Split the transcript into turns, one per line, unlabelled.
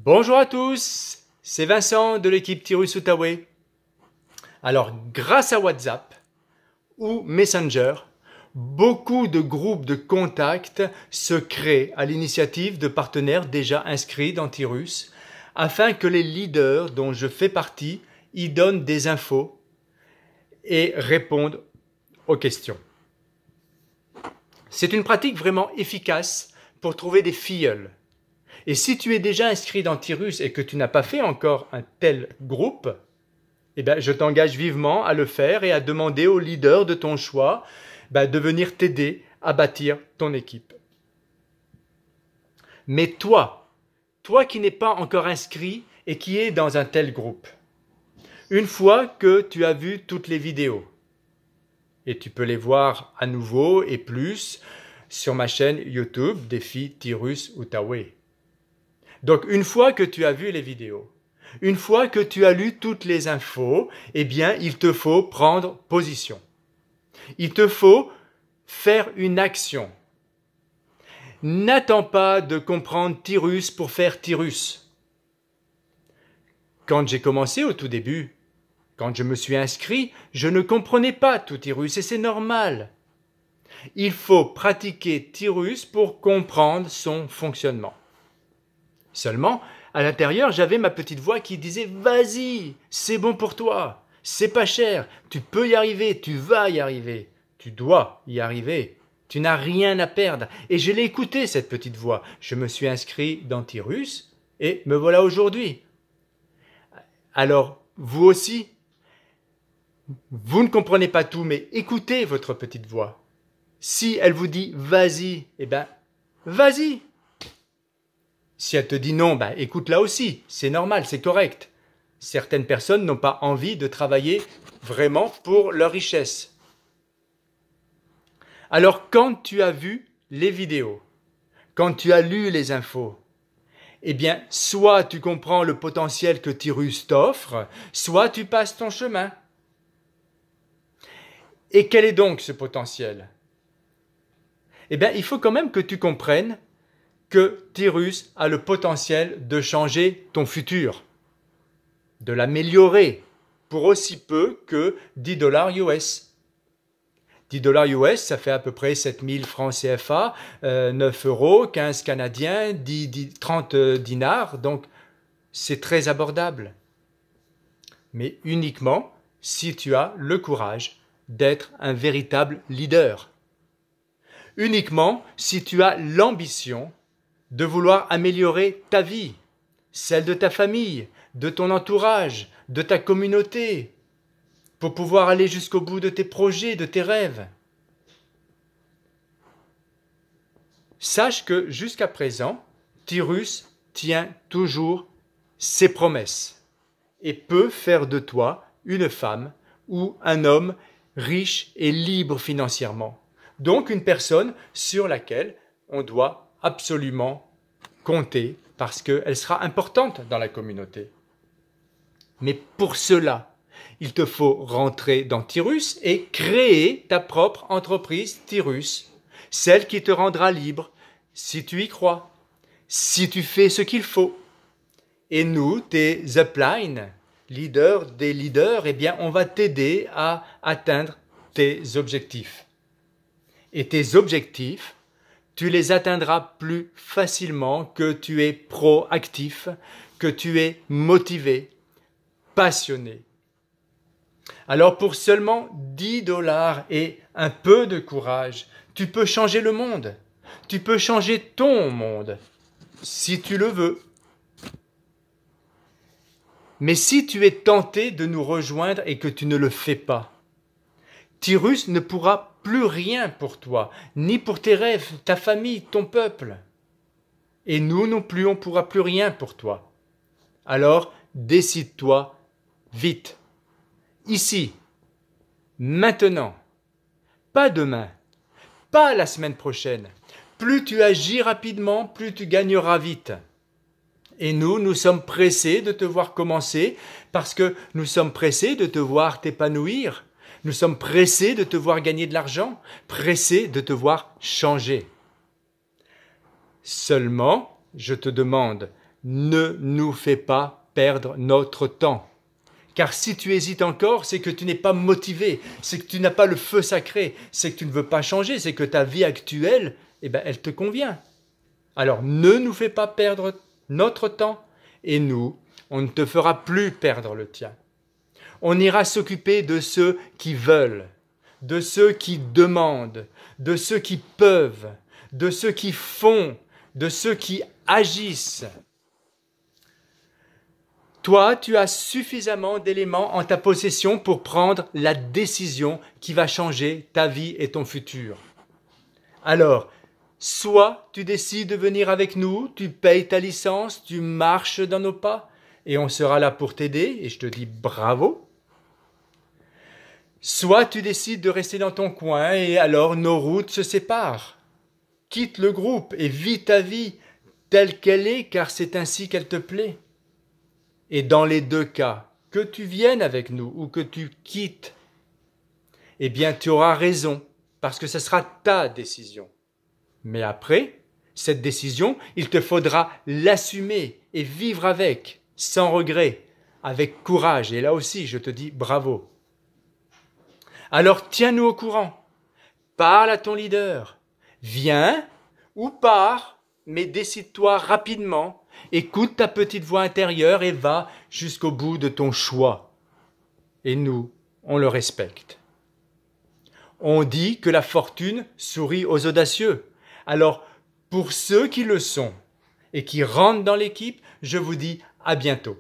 Bonjour à tous, c'est Vincent de l'équipe Tirus Outaouais. Alors, grâce à WhatsApp ou Messenger, beaucoup de groupes de contacts se créent à l'initiative de partenaires déjà inscrits dans Tirus afin que les leaders dont je fais partie y donnent des infos et répondent aux questions. C'est une pratique vraiment efficace pour trouver des filleuls. Et si tu es déjà inscrit dans Tirus et que tu n'as pas fait encore un tel groupe, eh bien, je t'engage vivement à le faire et à demander au leader de ton choix de venir t'aider à bâtir ton équipe. Mais toi qui n'es pas encore inscrit et qui es dans un tel groupe, une fois que tu as vu toutes les vidéos, et tu peux les voir à nouveau et plus sur ma chaîne YouTube Défi Tirus Outaouais. Donc, une fois que tu as vu les vidéos, une fois que tu as lu toutes les infos, eh bien, il te faut prendre position. Il te faut faire une action. N'attends pas de comprendre Tirus pour faire Tirus. Quand j'ai commencé au tout début, quand je me suis inscrit, je ne comprenais pas tout Tirus et c'est normal. Il faut pratiquer Tirus pour comprendre son fonctionnement. Seulement, à l'intérieur, j'avais ma petite voix qui disait « Vas-y, c'est bon pour toi, c'est pas cher, tu peux y arriver, tu vas y arriver, tu dois y arriver, tu n'as rien à perdre. » Et je l'ai écoutée, cette petite voix. Je me suis inscrit dans Tirus et me voilà aujourd'hui. Alors, vous aussi, vous ne comprenez pas tout, mais écoutez votre petite voix. Si elle vous dit « Vas-y », eh bien, vas-y. Si elle te dit non, écoute-la aussi, c'est normal, c'est correct. Certaines personnes n'ont pas envie de travailler vraiment pour leur richesse. Alors, quand tu as vu les vidéos, quand tu as lu les infos, eh bien, soit tu comprends le potentiel que Tirus t'offre, soit tu passes ton chemin. Et quel est donc ce potentiel? Eh bien, il faut quand même que tu comprennes que Tirus a le potentiel de changer ton futur, de l'améliorer pour aussi peu que 10 $ US. 10 $ US, ça fait à peu près 7000 francs CFA, 9 euros, 15 canadiens, 30 dinars, donc c'est très abordable. Mais uniquement si tu as le courage d'être un véritable leader. Uniquement si tu as l'ambition de vouloir améliorer ta vie, celle de ta famille, de ton entourage, de ta communauté, pour pouvoir aller jusqu'au bout de tes projets, de tes rêves. Sache que jusqu'à présent, Tirus tient toujours ses promesses et peut faire de toi une femme ou un homme riche et libre financièrement. Donc une personne sur laquelle on doit absolument compter parce qu'elle sera importante dans la communauté. Mais pour cela, il te faut rentrer dans Tirus et créer ta propre entreprise Tirus, celle qui te rendra libre si tu y crois, si tu fais ce qu'il faut. Et nous, tes uplines, leaders des leaders, eh bien, on va t'aider à atteindre tes objectifs. Et tes objectifs, tu les atteindras plus facilement que tu es proactif, que tu es motivé, passionné. Alors pour seulement 10 $ et un peu de courage, tu peux changer le monde. Tu peux changer ton monde, si tu le veux. Mais si tu es tenté de nous rejoindre et que tu ne le fais pas, Tirus ne pourra plus rien pour toi, ni pour tes rêves, ta famille, ton peuple. Et nous non plus, on ne pourra plus rien pour toi. Alors, décide-toi vite. Ici, maintenant, pas demain, pas la semaine prochaine. Plus tu agis rapidement, plus tu gagneras vite. Et nous sommes pressés de te voir commencer parce que nous sommes pressés de te voir t'épanouir. Nous sommes pressés de te voir gagner de l'argent, pressés de te voir changer. Seulement, je te demande ne nous fais pas perdre notre temps. Car si tu hésites encore, c'est que tu n'es pas motivé, c'est que tu n'as pas le feu sacré, c'est que tu ne veux pas changer, c'est que ta vie actuelle, elle te convient. Alors ne nous fais pas perdre notre temps et nous, on ne te fera plus perdre le tien. On ira s'occuper de ceux qui veulent, de ceux qui demandent, de ceux qui peuvent, de ceux qui font, de ceux qui agissent. Toi, tu as suffisamment d'éléments en ta possession pour prendre la décision qui va changer ta vie et ton futur. Alors, soit tu décides de venir avec nous, tu payes ta licence, tu marches dans nos pas, et on sera là pour t'aider, et je te dis bravo. Soit tu décides de rester dans ton coin, et alors nos routes se séparent. Quitte le groupe et vis ta vie telle qu'elle est, car c'est ainsi qu'elle te plaît. Et dans les deux cas, que tu viennes avec nous ou que tu quittes, eh bien tu auras raison, parce que ce sera ta décision. Mais après, cette décision, il te faudra l'assumer et vivre avec, sans regret, avec courage. Et là aussi, je te dis bravo. Alors tiens-nous au courant, parle à ton leader, viens ou pars, mais décide-toi rapidement. Écoute ta petite voix intérieure et va jusqu'au bout de ton choix. Et nous, on le respecte. On dit que la fortune sourit aux audacieux. Alors, pour ceux qui le sont et qui rentrent dans l'équipe, je vous dis à bientôt.